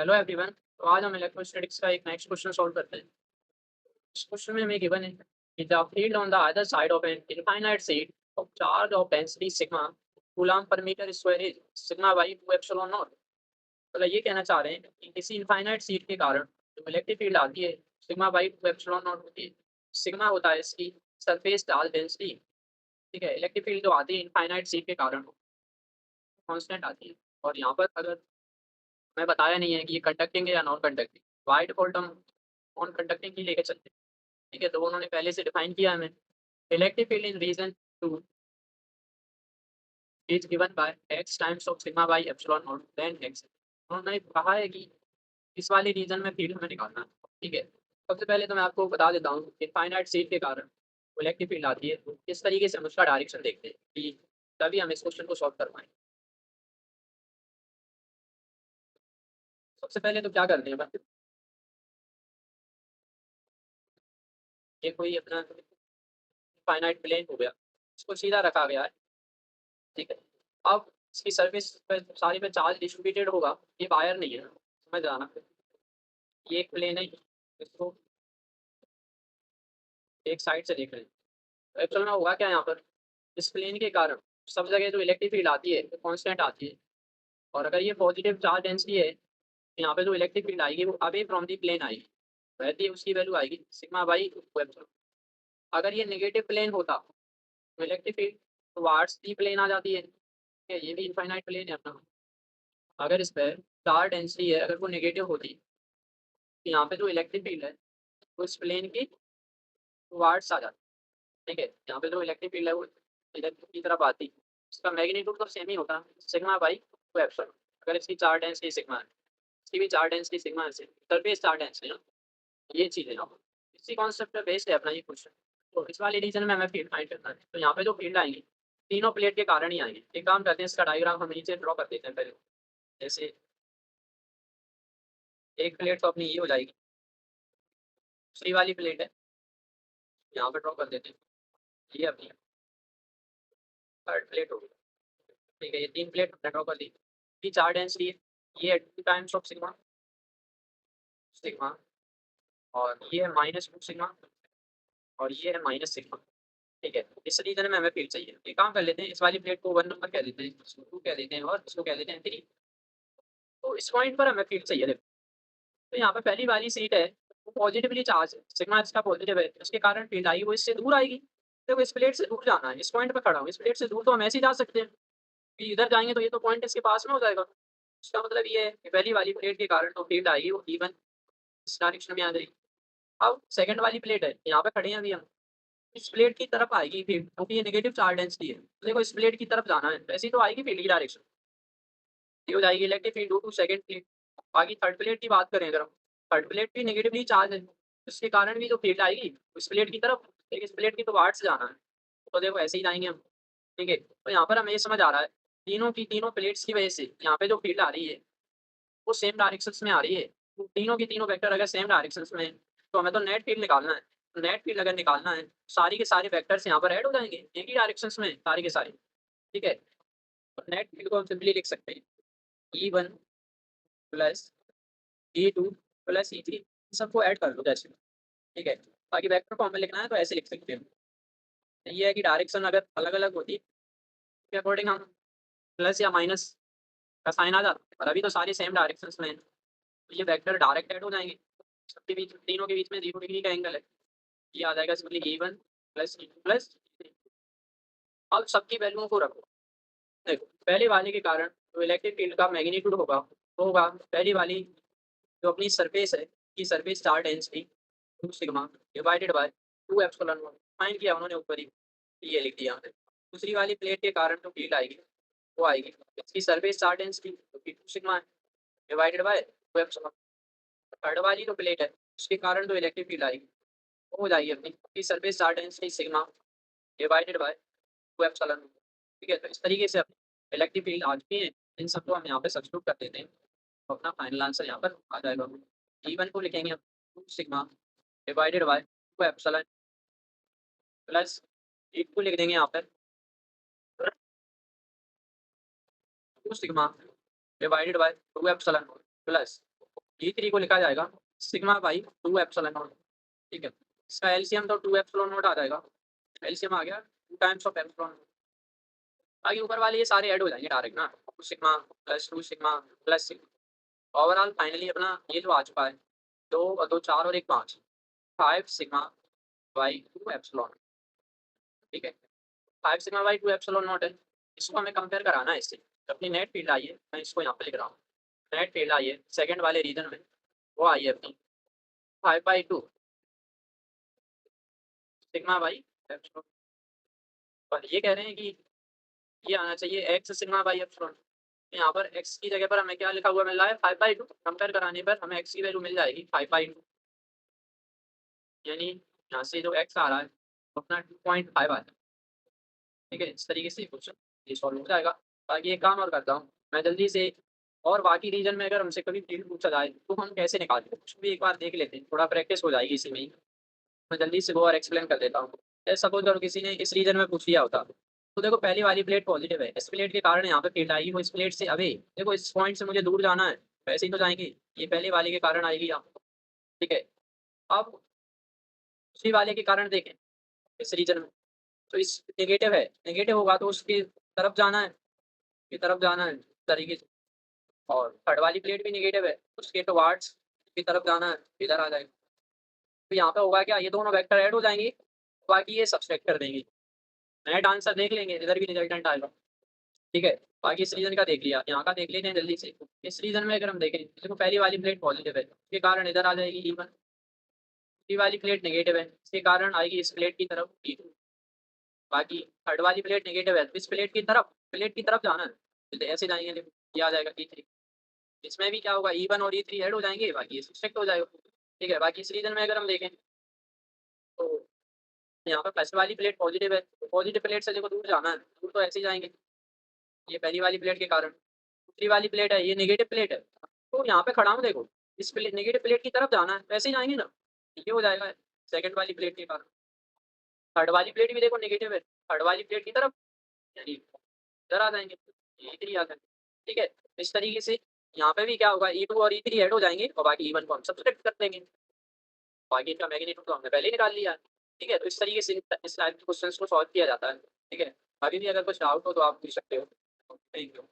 Hello everyone. तो आज हम इलेक्ट्रोस्टैटिक्स का एक नेक्स्ट क्वेश्चन सॉल्व करते हैं। इस क्वेश्चन में हमें गिवन है कि the field on the other side of an infinite sheet of charge of density sigma coulomb per metre square is sigma by 2 epsilon naught. मतलब ये कहना चाह रहे हैं कि किसी इनफाइनाइट शीट के कारण जो इलेक्ट्रिक फील्ड आती है सिग्मा बाई 2 एप्सिलॉन नॉट होती है। सिग्मा होता है इसकी सरफेस चार्ज डेंसिटी। ठीक है, इलेक्ट्रिक फील्ड जो आती है इनफाइनाइट शीट के कारण कांस्टेंट आती है। और यहाँ पर अगर मैं बताया नहीं है कि ये कंडक्टिंग है या नॉन कंडक्टिंग, बाय डिफॉल्ट हम नॉन कंडक्टिंग ही लेके चलते हैं। ठीक है, तो उन्होंने पहले से डिफाइन किया है हमें। Electric field in region 2 is given by x times of sigma by epsilon naught then x। उन्होंने कहा है कि इस वाले रीजन में फील्ड हमें निकालना है। ठीक है, सबसे पहले तो मैं आपको बता देता हूँ कि फाइनाइट सीट के कारण इलेक्ट्रिक फील्ड आती है, तो किस तरीके से हम उसका डायरेक्शन देखते हैं कि तभी हम इस क्वेश्चन को सॉल्व कर पाएंगे। सबसे पहले तो क्या करते हैं बस, ये कोई अपना फाइनाइट प्लेन हो गया, इसको सीधा रखा गया है। ठीक है, अब इसकी सरफेस पे सारी पे चार्ज डिस्ट्रीब्यूटेड होगा। ये वायर नहीं है, समझ जाना। ये एक प्लेन है, इसको एक साइड से देख रहे हैं। तो एक्चुअल में होगा क्या यहाँ पर, इस प्लेन के कारण सब जगह जो इलेक्ट्रिक फील्ड आती है वो कांस्टेंट आती है। और अगर ये पॉजिटिव चार्ज डेंसिटी है तो यहाँ पे जो इलेक्ट्रिक फील्ड आएगी वो अवे फ्रॉम दी प्लेन आएगी, रहती है उसकी वैल्यू आएगी सिग्मा बाई एप्सिलॉन। अगर ये नेगेटिव प्लेन होता तो electric field towards the plane आ जाती है। ठीक है, ये भी इनफाइनाइट प्लेन है अपना। अगर इस पर चार्ज डेंसिटी है, अगर वो नेगेटिव होती तो यहाँ पे जो इलेक्ट्रिक फील्ड है वो इस प्लेन की टुवार्ड्स आ जाती। ठीक है, यहाँ पे जो इलेक्ट्रिक फील्ड है वो इधर की तरफ आती। इसका मैग्नीट्यूड तो सेम ही होता सिग्मा बाई टू एप्सिलॉन। अगर इसकी चार्ज डेंसिटी सिग्मा है, इसकी भी चार्ज डेंसिटी सिग्मा है, सरफेस चार्ज डेंसिटी ना, ये चीज़ है ना। इसी कॉन्सेप्ट पे बेस्ड है अपना ये क्वेश्चन। तो इस वाले रीजन में हमें फील्ड फाइंड करना है, तो यहाँ पे जो फील्ड आएंगी तीनों प्लेट के कारण ही आएंगे। एक काम करते हैं, इसका डायग्राम हम नीचे ड्रॉ कर देते हैं पहले। जैसे एक प्लेट तो अपनी ये हो जाएगी, दूसरी वाली प्लेट है यहाँ पे ड्रॉ कर देते हैं, ये अपनी थर्ड प्लेट होगी। ठीक है, ये तीन प्लेट हमने ड्रॉ कर दी। ये चार डेंसिटी है, ये 2 टाइम्स ऑफ सिग्मा सिग्मा, और ये है -2 सिग्मा, और ये है -सिग्मा। ठीक है, इस रीजन में हमें फील्ड चाहिए। एक काम कर लेते हैं, इस वाली प्लेट को 1 नंबर कह देते हैं, इसको 2 कह देते हैं, और इसको कह देते हैं 3। तो इस पॉइंट पर हमें फील्ड चाहिए। देखो, तो यहाँ पे पहली वाली सीट है, वो पॉजिटिवली चार्ज है, सिग्मा इसका पॉजिटिव है, उसके कारण फील्ड आई वो इससे दूर आएगी। देखो, इस प्लेट से दूर जाना है, इस पॉइंट पे खड़ा हूँ, इस प्लेट से दूर तो हम ऐसे ही जा सकते हैं कि इधर जाएंगे तो ये तो पॉइंट इसके पास में हो जाएगा। इसका मतलब ये है कि पहली वाली प्लेट के कारण तो फील्ड आएगी वो इवन इस डायरेक्शन में आ जाएगी। अब सेकंड वाली प्लेट है, यहाँ पे खड़े हैं अभी हम, इस प्लेट की तरफ आएगी फील्ड, क्योंकि ये नेगेटिव चार्ज डेंसिटी है। तो देखो, इस प्लेट की तरफ जाना है, वैसे ही तो आएगी फील्ड की डायरेक्शन, ये हो जाएगी electric field due to second plate. बाकी थर्ड प्लेट की बात करें अगर हम, थर्ड प्लेट भी नेगेटिवली चार्ज है, उसके कारण भी जो फील्ड आएगी इस प्लेट की तरफ, लेकिन इस प्लेट की तो वार्ड से जाना है। तो देखो ऐसे ही जाएंगे हम। ठीक है, तो यहाँ पर हमें ये समझ आ रहा है, तीनों की तीनों प्लेट्स की वजह से यहाँ पे जो फील्ड आ रही है वो सेम डायरेक्शंस में आ रही है। तो तीनों की तीनों वेक्टर अगर सेम डायरेक्शंस में है, तो हमें तो नेट फील्ड निकालना है। तो नेट फील्ड अगर निकालना है, सारी के सारे वेक्टर्स यहाँ पर ऐड हो जाएंगे एक ही डायरेक्शंस में, सारे के सारे। ठीक है, तो नेट फील्ड को हम सिंपली लिख सकते हैं E1 plus E2 plus E3, सबको ऐड कर लो जैसे। ठीक है, बाकी वेक्टर फॉर्म में लिखना है तो ऐसे लिख सकते हैं। ये है कि डायरेक्शन अगर अलग अलग होती के अकॉर्डिंग हम प्लस या माइनस का साइन आ जाता, और अभी तो सारी सेम डायरेक्शंस में है, तो ये वेक्टर डायरेक्ट ऐड हो जाएंगे। सबके बीच, तीनों के बीच में 0 डिग्री का एंगल है, ये आ जाएगा simply E1 plus E2 plus E3। अब सबकी वैल्यूओं को रखो। देखो, पहले वाले के कारण जो इलेक्ट्रिक फील्ड का मैग्नीट्यूड होगा वो होगा पहली वाली जो अपनी सरफेस है कि surface charge density 2 sigma divided by 2 epsilon not, find किया उन्होंने ऊपर ही, ये लिख दिया हमने। दूसरी वाली प्लेट के कारण जो फील्ड आएगी वो आएगी इसकी सरफेस चार्ज डेंसिटी जो कि 2 सिग्मा है डिवाइडेड बाय 2 एप्सिलॉन। थर्ड वाली जो प्लेट है उसके कारण जो इलेक्ट्रिक फील्ड आएगी वो हो जाएगी अपनी surface charge density sigma divided by 2 epsilon. ठीक है, तो इस तरीके से अपनी इलेक्ट्रिक फील्ड आ चुकी है। इन सबको हम यहाँ पे सब्स्टिट्यूट कर देते हैं, तो अपना फाइनल आंसर यहाँ पर आ जाएगा। E1 को लिखेंगे हम 2 sigma divided by 2 epsilon, plus E2 को लिख देंगे यहाँ पर 2 sigma divided by 2 epsilon, plus E3 को लिखा जाएगा सिग्मा बाई 2 एप्सिलॉन नॉट। ठीक है, इसका एलसीएम तो 2 एप्सिलॉन नॉट आ जाएगा, एलसीएम आ गया 2 टाइम्स ऑफ एप्सिलॉन। बाकी ऊपर वाले ये सारे ऐड हो जाएंगे डायरेक्ट ना, 2 sigma plus 2 sigma plus sigma. Overall finally अपना ये जो आ चुका है 2 और 2 4 और 1 5 5 सिग्मा बाई 2 एप्सिलॉन। ठीक है, 5 सिग्मा बाई 2 एप्सिलॉन नॉट है। इसको हमें कंपेयर कराना है इससे। अपनी नेट फील्ड आई है, मैं इसको यहाँ पे लिख रहा हूँ। नेट फील्ड आई है सेकंड वाले रीजन में, वो आई है अपनी 5/2 सिग्मा बाई एप्सिलॉन। और ये कह रहे हैं कि ये आना चाहिए एक्स सिग्मा बाई एप्सिलॉन। यहाँ पर एक्स की जगह पर हमें क्या लिखा हुआ मिल रहा है 5/2। कंपेयर कराने पर हमें एक्स की वैल्यू मिल जाएगी 5/2, यानी यहाँ से जो एक्स आ रहा है वो अपना 2.5 आ है। ठीक है, इस तरीके से क्वेश्चन ये सॉल्व हो जाएगा। बाकी एक काम और करता हूँ मैं जल्दी से, और बाकी रीजन में अगर हमसे कभी फील्ड पूछा जाए तो हम कैसे निकालते हैं कुछ भी एक बार देख लेते हैं, थोड़ा प्रैक्टिस हो जाएगी इसी में ही। मैं जल्दी से वो और एक्सप्लेन कर देता हूँ। जैसे सपोज अगर किसी ने इस रीजन में पूछ लिया होता तो देखो पहली वाली प्लेट पॉजिटिव है, इस प्लेट के कारण यहाँ पे फील्ड आएगी, वो इस प्लेट से अवे, देखो इस पॉइंट से मुझे दूर जाना है, वैसे ही तो जाएंगे, ये पहले वाले के कारण आएगी यहाँ। ठीक है, अब दूसरी वाले के कारण देखें इस रीजन में, तो इस नेगेटिव है, नेगेटिव होगा तो उसकी तरफ जाना है, की तरफ जाना है इस तरीके से। और थर्ड वाली प्लेट भी नेगेटिव है, उसके टुवार्ड्स की तरफ जाना है, इधर आ जाएगा। तो यहाँ पे होगा क्या, ये दोनों वेक्टर ऐड हो जाएंगे, बाकी ये सब्सट्रैक्ट कर देंगे, नेट आंसर देख लेंगे, इधर भी रिजल्टेंट आएगा। ठीक है, बाकी इस रीजन का देख लिया, यहाँ का देख लेते हैं जल्दी से। इस रीजन में अगर हम देखें देखो पहली वाली प्लेट पॉजिटिव है, इसके कारण इधर आ जाएगी E1। दूसरी वाली प्लेट नेगेटिव है, इसके कारण आएगी इस प्लेट की तरफ E2। बाकी थर्ड वाली प्लेट नेगेटिव है, तो इस प्लेट की तरफ जाना है, तो ऐसे जाएंगे, देखो ये आ जाएगा E3। इसमें भी क्या होगा, E1 और E3 ऐड हो जाएंगे, बाकी ये सब्सट्रैक्ट हो जाएगा। ठीक है, बाकी इस रीजन में अगर हम देखें तो यहाँ पे फर्स्ट वाली प्लेट पॉजिटिव है, पॉजिटिव प्लेट से देखो दूर जाना है, दूर तो ऐसे ही जाएंगे, ये पहली वाली प्लेट के कारण। दूसरी वाली प्लेट है, ये नेगेटिव प्लेट है, तो यहाँ पे खड़ा हूँ देखो, इस प्लेट नेगेटिव प्लेट की तरफ जाना है, वैसे ही जाएंगे ना, ये हो जाएगा सेकंड वाली प्लेट के कारण। थर्ड वाली प्लेट भी देखो नेगेटिव है, थर्ड वाली प्लेट की तरफ, यानी इधर आ जाएंगे, ये E3 आ जाएंगे। ठीक है, इस तरीके से यहाँ पे भी क्या होगा, E2 और E3 ऐड हो जाएंगे, और बाकी E1 को हम सब्सट्रैक्ट कर देंगे, बाकी इसका मैग्नीट्यूड तो हमने पहले ही निकाल लिया है। ठीक है, तो इस तरीके से इस टाइप के क्वेश्चंस को सॉल्व किया जाता है। ठीक है, अभी भी अगर कुछ डाउट हो तो आप पूछ सकते हो। Thank you.